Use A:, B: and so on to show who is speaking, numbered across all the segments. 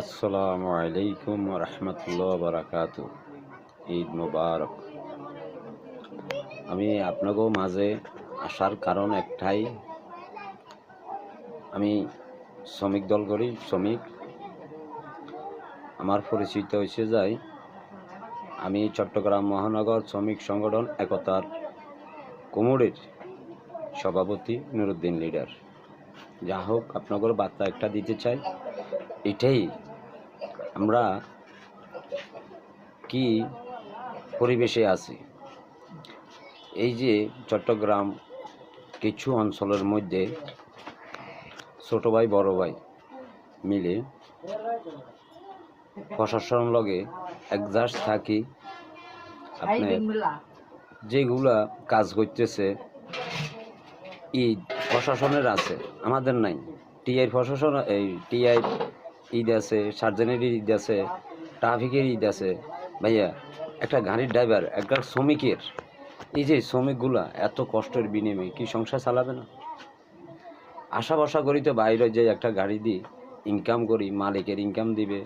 A: আসসালামু আলাইকুম রহমতুল্লাহ বারাকাতু। ঈদ মুবারক। আমি আপনাকেও মাঝে আসার কারণ একটাই, আমি শ্রমিক দল করি। আমার পরিচিত হয়েছে যায় আমি চট্টগ্রাম মহানগর শ্রমিক সংগঠন একতার কুমুরের সভাপতি নুরুদ্দিন লিডার। যা হোক, আপনাদের বার্তা একটা দিতে চাই, এটাই আমরা কি পরিবেশে আছি। এই যে চট্টগ্রাম কিছু অঞ্চলের মধ্যে ছোট ভাই বড় ভাই মিলে প্রশাসন লগে একজাস্ট থাকি, আপনার যেগুলা কাজ করতেছে ঈদ প্রশাসনের আছে, আমাদের নাই। টিআই প্রশাসন, এই টিআই ঈদ আছে, সার্জেনের ঈদ আছে, ট্রাফিকের ঈদ আছে। ভাইয়া, একটা গাড়ির ড্রাইভার, একটা শ্রমিকের, এই যে শ্রমিকগুলা এত কষ্টের বিনিময়ে কি সংসার চালাবে না? আশা ভরসা করি তো বাইরে যে একটা গাড়ি দিয়ে ইনকাম করি, মালিকের ইনকাম দিবে,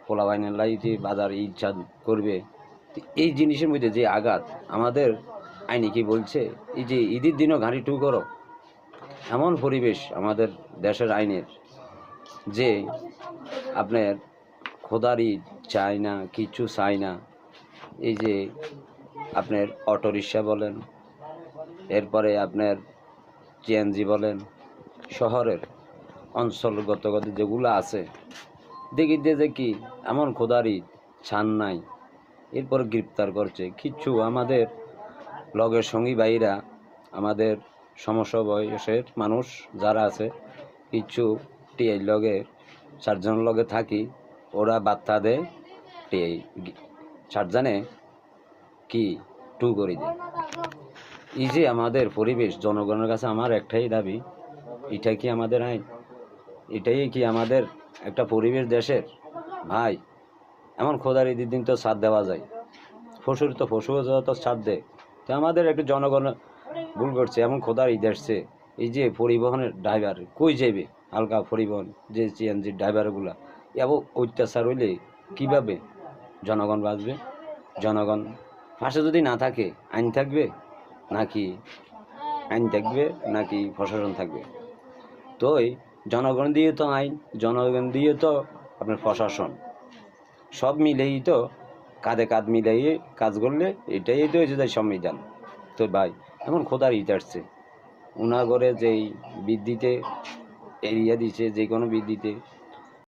A: পোলাবাইনের লাইতে বাজার ইচ্ছা করবে। এই জিনিসের মধ্যে যে আঘাত, আমাদের আইনি কি বলছে এই যে ঈদের দিনও গাড়ি টু করো, এমন পরিবেশ আমাদের দেশের আইনের যে আপনার খোদার ঈদ চায় না, কিছু চায় না। এই যে আপনার অটোরিক্সা বলেন, এরপরে আপনার সিএনজি বলেন, শহরের অঞ্চলগত যেগুলো আছে, দেখি যে কি এমন খোদার ঈদ ছাড় নাই। এরপর গ্রেপ্তার করছে কিছু আমাদের লগের সঙ্গী ভাইরা, আমাদের সমস্যা বয়সের মানুষ যারা আছে, কিছু টিআই লগে চারজনের লগে থাকি, ওরা বার্তা দেয় টিআই চারজনে কি টু করে দেয়। এই যে আমাদের পরিবেশ, জনগণের কাছে আমার একটাই দাবি, এটা কি আমাদের আইন? এটাই কি আমাদের একটা পরিবেশ দেশের? ভাই, এমন খোদার ঈদের দিন তো ছাড় দেওয়া যায়, পশুর তো পশুও যত ছাড় দেয়, তো আমাদের একটা জনগণ ভুল করছে। এমন খোদার ঈদ আসছে, এই যে পরিবহনের ড্রাইভার কই যাবে, হালকা পরিবহন যে সিএনজির ড্রাইভারগুলা এমন অত্যাচার হইলে কীভাবে জনগণ বাঁচবে? জনগণ পাশে যদি না থাকে, আইন থাকবে নাকি? আইন থাকবে নাকি প্রশাসন থাকবে? তো জনগণ দিয়ে তো আইন, জনগণ দিয়ে তো আপনার প্রশাসন, সব মিলেই তো কাঁধে কাঁধ মিলাই কাজ করলে এটাই তো হয়েছে যায় সংবিধান। তো ভাই, এমন খোদার ঈদ আসছে, উনাগরে যেই বৃদ্ধিতে এরিয়া দিচ্ছে, যে কোনো বৃদ্ধিতে